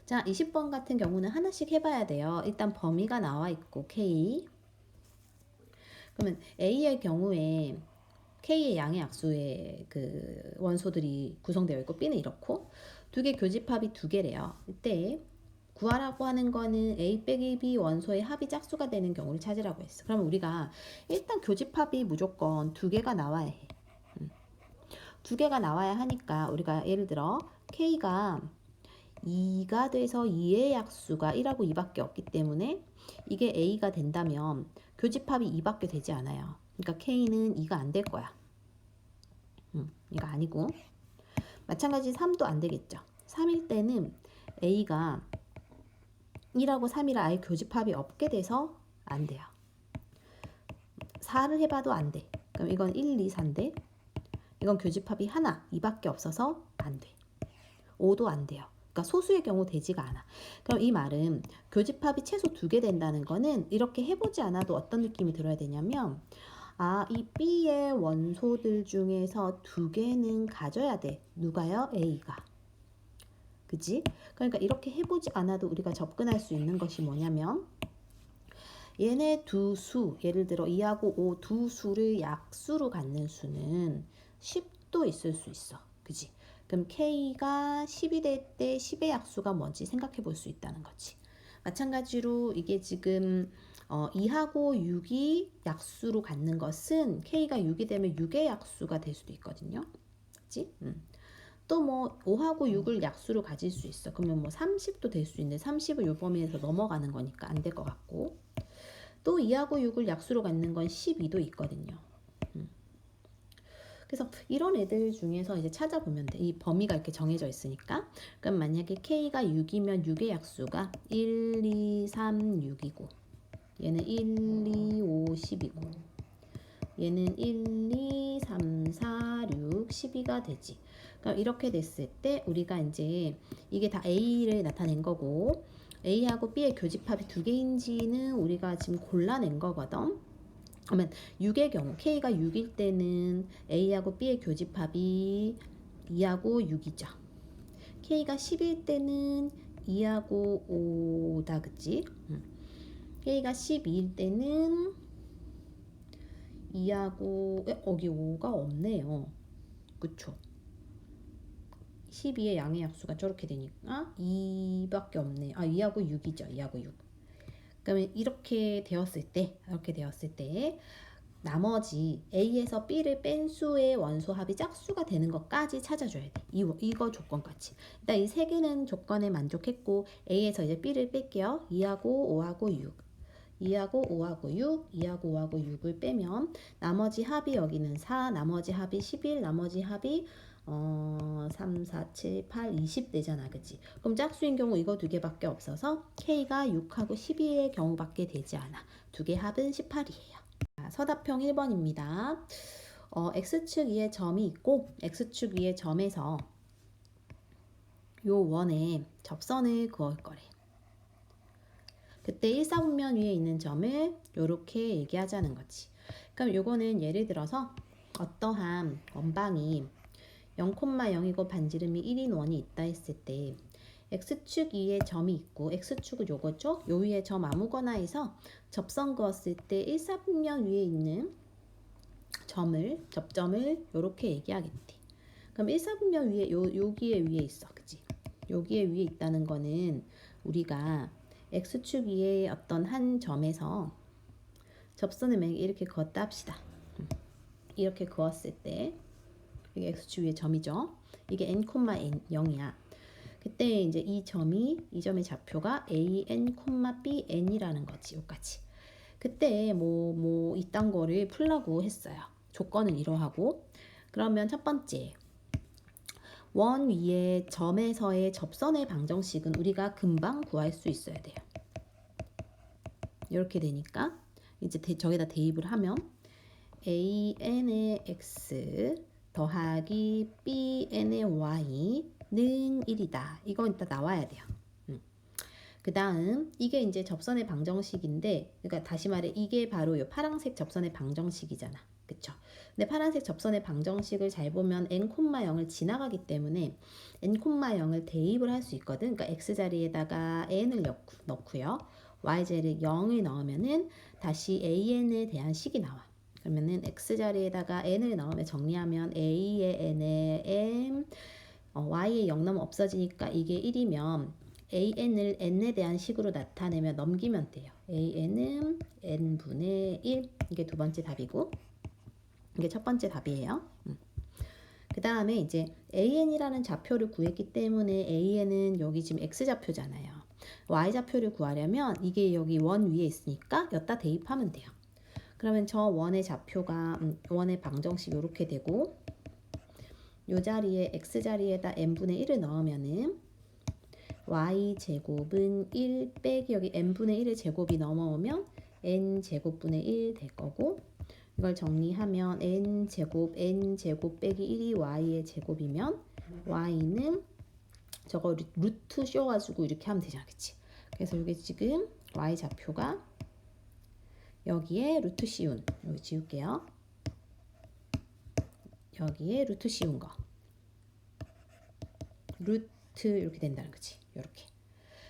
자, 20번 같은 경우는 하나씩 해봐야 돼요. 일단 범위가 나와 있고 K. 그러면 A의 경우에 K의 양의 약수의 그 원소들이 구성되어 있고 B는 이렇고 두 개 교집합이 2개래요. 이때 구하라고 하는 거는 A 빼기 B 원소의 합이 짝수가 되는 경우를 찾으라고 했어. 그러면 우리가 일단 교집합이 무조건 2개가 나와야 해. 2개가 나와야 하니까 우리가 예를 들어 K가 2가 돼서 2의 약수가 1하고 2밖에 없기 때문에 이게 A가 된다면 교집합이 2밖에 되지 않아요. 그러니까 K는 2가 안 될 거야. 이거 아니고 마찬가지 3도 안 되겠죠. 3일 때는 A가 1하고 3이라 아예 교집합이 없게 돼서 안 돼요. 4를 해봐도 안 돼. 그럼 이건 1, 2, 4인데 이건 교집합이 하나, 2밖에 없어서 안 돼. 5도 안 돼요. 그러니까 소수의 경우 되지가 않아. 그럼 이 말은 교집합이 최소 2개 된다는 거는 이렇게 해보지 않아도 어떤 느낌이 들어야 되냐면 이 B의 원소들 중에서 2개는 가져야 돼. 누가요? A가. 그지? 그러니까 이렇게 해보지 않아도 우리가 접근할 수 있는 것이 뭐냐면 얘네 두 수, 예를 들어 2하고 5 두 수를 약수로 갖는 수는 10도 있을 수 있어. 그지? 그럼 K가 10이 될 때 10의 약수가 뭔지 생각해 볼 수 있다는 거지. 마찬가지로 이게 지금 2하고 6이 약수로 갖는 것은 K가 6이 되면 6의 약수가 될 수도 있거든요. 그치? 또 뭐 5하고 6을 약수로 가질 수 있어. 그러면 뭐 30도 될 수 있는데 30을 요 범위에서 넘어가는 거니까 안 될 것 같고 또 2하고 6을 약수로 갖는 건 12도 있거든요. 그래서 이런 애들 중에서 이제 찾아보면 돼. 이 범위가 이렇게 정해져 있으니까. 그럼 만약에 K가 6이면 6의 약수가 1, 2, 3, 6이고 얘는 1, 2, 5, 10이고 얘는 1, 2, 3, 4, 6, 12가 되지. 그럼 이렇게 됐을 때 우리가 이제 이게 다 A를 나타낸 거고 A하고 B의 교집합이 2개인지는 우리가 지금 골라낸 거거든. 그러면 6의 경우 K가 6일 때는 A하고 B의 교집합이 2하고 6이죠. K가 10일 때는 2하고 5다. 그치? K가 12일 때는 2하고 여기 5가 없네요. 그쵸? 12의 양의 약수가 저렇게 되니까 2밖에 없네. 2하고 6이죠. 2하고 6. 그러면 이렇게 되었을 때 나머지 A에서 B를 뺀 수의 원소 합이 짝수가 되는 것까지 찾아줘야 돼. 이거 조건까지. 일단 이 세 개는 조건에 만족했고 A에서 이제 B를 뺄게요. 2하고 5하고 6. 2하고 5하고 6, 2하고 5하고 6을 빼면 나머지 합이 여기는 4, 나머지 합이 11, 나머지 합이 3, 4, 7, 8, 20 되잖아. 그치? 그럼 짝수인 경우 이거 두 개밖에 없어서 K가 6하고 12의 경우밖에 되지 않아. 두 개 합은 18이에요. 서답형 1번입니다. X축 위에 점이 있고 X축 위에 점에서 요 원에 접선을 그을 거래. 그때 1사분면 위에 있는 점을 이렇게 얘기하자는 거지. 그럼 요거는 예를 들어서 어떠한 원방이 0,0이고 반지름이 1인 원이 있다 했을 때 X축 위에 점이 있고 X축은 요거죠. 요 위에 점 아무거나 해서 접선 그었을 때 1사분면 위에 있는 접점을 요렇게 얘기하겠대. 그럼 1사분면 위에 여기에 위에 있어. 그치? 여기에 위에 있다는 거는 우리가 X축 위에 어떤 한 점에서 접선을 만약에 이렇게 그었다 합시다. 이렇게 그었을 때 이게 X축 위에 점이죠. 이게 n, 0이야. 그때 이제 이 점의 좌표가 an, bn이라는 거지. 여기까지. 그때 뭐 이딴 거를 풀라고 했어요. 조건은 이러하고. 그러면 첫 번째 원 위에 점에서의 접선의 방정식은 우리가 금방 구할 수 있어야 돼요. 이렇게 되니까 이제 저기다 대입을 하면 an의 x 더하기 bn의 y는 1이다. 이거 일단 나와야 돼요. 그 다음 이게 이제 접선의 방정식인데, 그러니까 다시 말해 이게 바로 이 파란색 접선의 방정식이잖아. 그쵸? 근데 파란색 접선의 방정식을 잘 보면 n,0을 지나가기 때문에 n,0을 대입을 할 수 있거든. 그러니까 x자리에다가 n을 넣고요. y자리에 0을 넣으면은 다시 an에 대한 식이 나와. 그러면은 x자리에다가 n을 넣으면 정리하면 a의 n에 m, y의 0 넣으면 없어지니까 이게 1이면 an을 n에 대한 식으로 나타내면 넘기면 돼요. an은 n분의 1. 이게 두 번째 답이고 이게 첫 번째 답이에요. 그 다음에 이제 an이라는 좌표를 구했기 때문에 an은 여기 지금 x좌표잖아요. y좌표를 구하려면 이게 여기 원 위에 있으니까 여기다 대입하면 돼요. 그러면 저 원의 좌표가 원의 방정식 이렇게 되고 요 자리에 x자리에다 n분의 1을 넣으면은 y제곱은 1 빼기 여기 n분의 1의 제곱이 넘어오면 n제곱분의 1 될 거고 이걸 정리하면 n제곱 빼기 1이 y의 제곱이면 y는 저거 루트 씌워가지고 이렇게 하면 되잖아, 그치? 그래서 이게 지금 y 좌표가 여기에 루트 씌운, 여기 지울게요. 여기에 루트 씌운 거, 루트 이렇게 된다는 거지. 이렇게.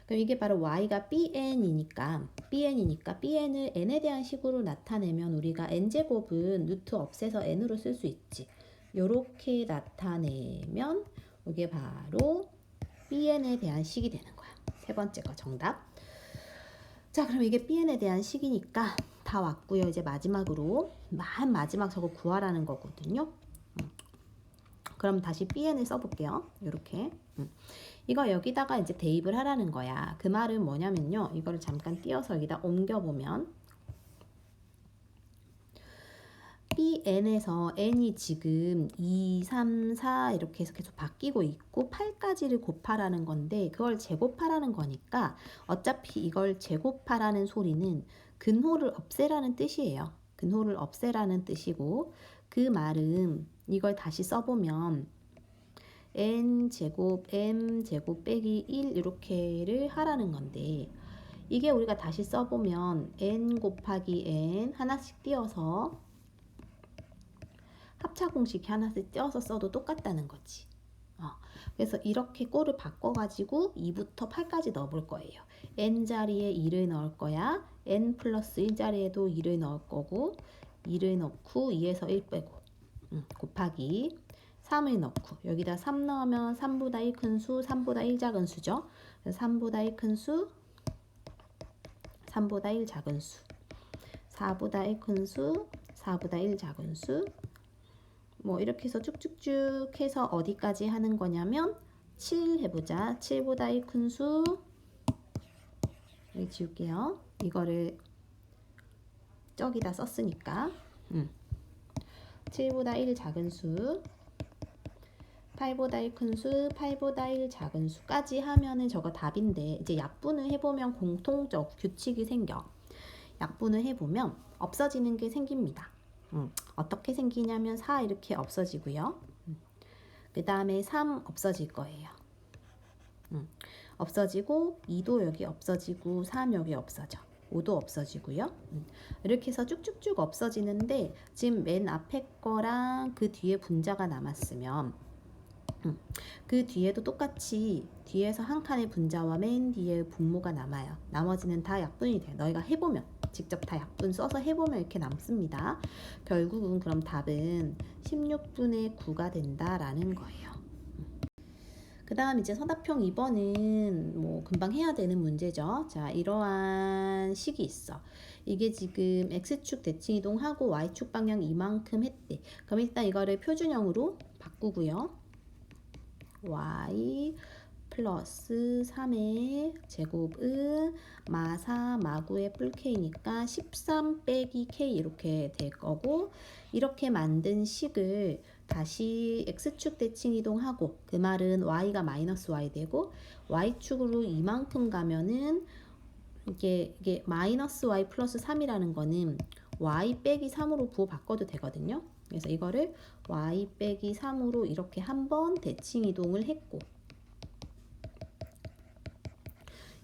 그럼 이게 바로 y가 bn이니까 bn을 n에 대한 식으로 나타내면 우리가 n제곱은 루트 없애서 n으로 쓸 수 있지. 이렇게 나타내면 이게 바로 bn에 대한 식이 되는 거야. 세 번째 거 정답. 자, 그럼 이게 bn에 대한 식이니까 다 왔고요. 이제 마지막으로 마지막 저거 구하라는 거거든요. 그럼 다시 bn을 써볼게요. 이렇게. 이거 여기다가 이제 대입을 하라는 거야. 그 말은 뭐냐면요. 이거를 잠깐 띄어서 여기다 옮겨보면 bn에서 n이 지금 2, 3, 4 이렇게 해서 계속 바뀌고 있고 8까지를 곱하라는 건데 그걸 제곱하라는 거니까 어차피 이걸 제곱하라는 소리는 근호를 없애라는 뜻이에요. 근호를 없애라는 뜻이고 그 말은 이걸 다시 써보면 n제곱 m제곱 빼기 1 이렇게를 하라는 건데 이게 우리가 다시 써보면 n 곱하기 n 하나씩 띄어서 합차 공식 하나씩 띄어서 써도 똑같다는 거지. 그래서 이렇게 꼴을 바꿔가지고 2부터 8까지 넣어볼 거예요. n 자리에 2를 넣을 거야. n 플러스 1 자리에도 2를 넣을 거고 2를 넣고 2에서 1 빼고 곱하기 3을 넣고 여기다 3 넣으면 3보다 1 큰 수, 3보다 1 작은 수죠. 3보다 1 큰 수, 3보다 1 작은 수, 4보다 1 큰 수, 4보다 1 작은 수, 뭐 이렇게 해서 쭉쭉쭉 해서 어디까지 하는 거냐면 7 해보자. 7보다 1 큰 수, 여기 지울게요. 이거를 저기다 썼으니까 7보다 1 작은 수, 8보다 1 큰 수, 8보다 1 작은 수까지 하면은 저거 답인데 이제 약분을 해보면 공통적 규칙이 생겨. 약분을 해보면 없어지는 게 생깁니다. 어떻게 생기냐면 4 이렇게 없어지고요. 그 다음에 3 없어질 거예요. 없어지고 2도 여기 없어지고 3 여기 없어져. 5도 없어지고요. 이렇게 해서 쭉쭉쭉 없어지는데 지금 맨 앞에 거랑 그 뒤에 분자가 남았으면 그 뒤에도 똑같이 뒤에서 한 칸의 분자와 맨 뒤에 분모가 남아요. 나머지는 다 약분이 돼요. 너희가 해보면 직접 다 약분 써서 해보면 이렇게 남습니다. 결국은 그럼 답은 16분의 9가 된다라는 거예요. 그 다음 이제 서답형 2번은 뭐 금방 해야 되는 문제죠. 자, 이러한 식이 있어. 이게 지금 X축 대칭 이동하고 Y축 방향 이만큼 했대. 그럼 일단 이거를 표준형으로 바꾸고요. Y 플러스 3의 제곱은 마4 마9의 뿔 K니까 13 빼기 K 이렇게 될 거고 이렇게 만든 식을 다시 X축 대칭 이동하고 그 말은 Y가 마이너스 Y 되고 Y축으로 이만큼 가면은 이게 마이너스 Y 플러스 3이라는 거는 Y 빼기 3으로 부호 바꿔도 되거든요. 그래서 이거를 Y 빼기 3으로 이렇게 한번 대칭 이동을 했고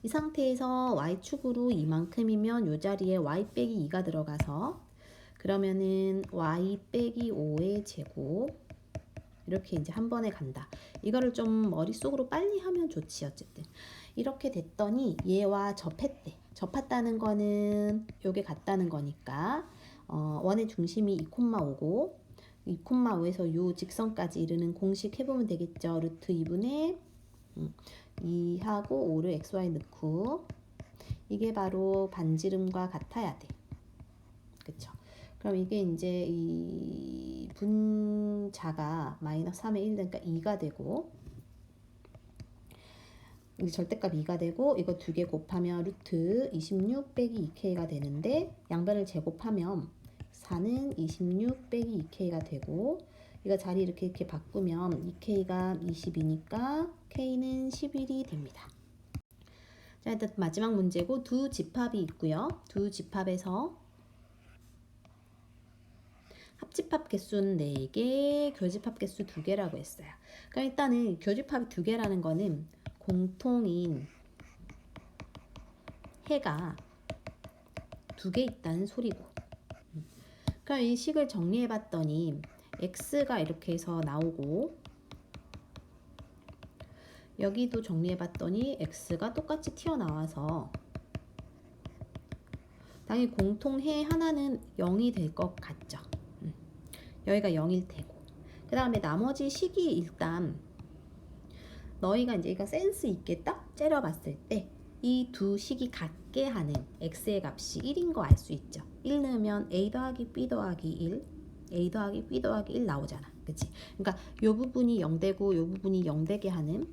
이 상태에서 Y축으로 이만큼이면 이 자리에 Y 빼기 2가 들어가서 그러면은 Y 빼기 5의 제곱 이렇게 이제 한 번에 간다. 이거를 좀 머릿속으로 빨리 하면 좋지. 어쨌든 이렇게 됐더니 얘와 접했대. 접했다는 거는 요게 같다는 거니까 원의 중심이 2,5고 2,5에서 요 직선까지 이르는 공식 해보면 되겠죠. 루트 2분의 2하고 5를 xy 넣고 이게 바로 반지름과 같아야 돼. 그쵸? 그럼 이게 이제 이 분자가 마이너스 3의 1 되니까 2가 되고 이제 절대값 2가 되고 이거 두 개 곱하면 루트 26 빼기 2k가 되는데 양변을 제곱하면 4는 26 빼기 2k가 되고 이거 자리 이렇게 바꾸면 2k가 22니까 k는 11이 됩니다. 자, 일단 마지막 문제고 두 집합이 있고요. 두 집합에서 합집합 개수는 4개, 교집합 개수 2개라고 했어요. 그러니까 일단은 교집합이 2개라는 거는 공통인 해가 2개 있다는 소리고. 그럼 이 식을 정리해 봤더니 x가 이렇게 해서 나오고, 여기도 정리해 봤더니 x가 똑같이 튀어나와서 당연히 공통해 하나는 0이 될 것 같죠. 여기가 0일 테고. 그 다음에 나머지 식이 일단 너희가 이제 이거 센스 있게 딱 째려봤을 때 이 두 식이 같게 하는 x의 값이 1인 거 알 수 있죠. 1 넣으면 a 더하기 b 더하기 1, a 더하기 b 더하기 1 나오잖아. 그치? 그러니까 요 부분이 0 되고 요 부분이 0 되게 하는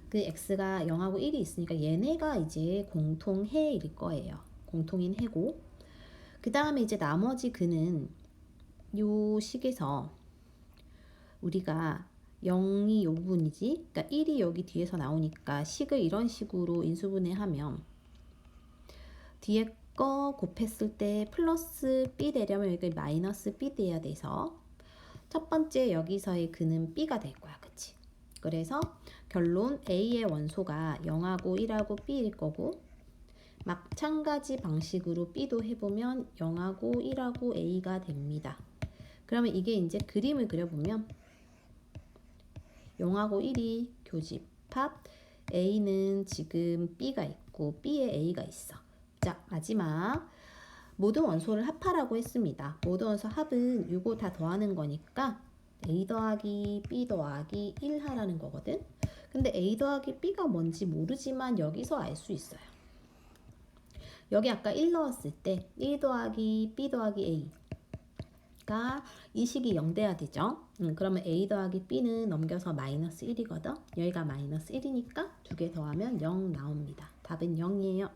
그 x가 0하고 1이 있으니까 얘네가 이제 공통해일 거예요. 공통인 해고. 그 다음에 이제 나머지 그는 요 식에서 우리가 0이 요 부분이지, 그러니까 1이 여기 뒤에서 나오니까 식을 이런 식으로 인수분해하면 뒤에 거 곱했을 때 플러스 b 되려면 여기 마이너스 b 돼야 돼서 첫 번째 여기서의 그는 b가 될 거야. 그치? 그래서 결론 a의 원소가 0하고 1하고 b일 거고, 마찬가지 방식으로 b도 해보면 0하고 1하고 a가 됩니다. 그러면 이게 이제 그림을 그려보면 0하고 1이 교집합, a는 지금 b가 있고 b에 a가 있어. 자, 마지막 모든 원소를 합하라고 했습니다. 모든 원소 합은 이거 다 더하는 거니까 a 더하기 b 더하기 1 하라는 거거든. 근데 a 더하기 b가 뭔지 모르지만 여기서 알 수 있어요. 여기 아까 1 넣었을 때 1 더하기 b 더하기 a가 이 식이 0 돼야 되죠. 그러면 a 더하기 b는 넘겨서 마이너스 1이거든. 여기가 마이너스 1이니까 2개 더하면 0 나옵니다. 답은 0이에요.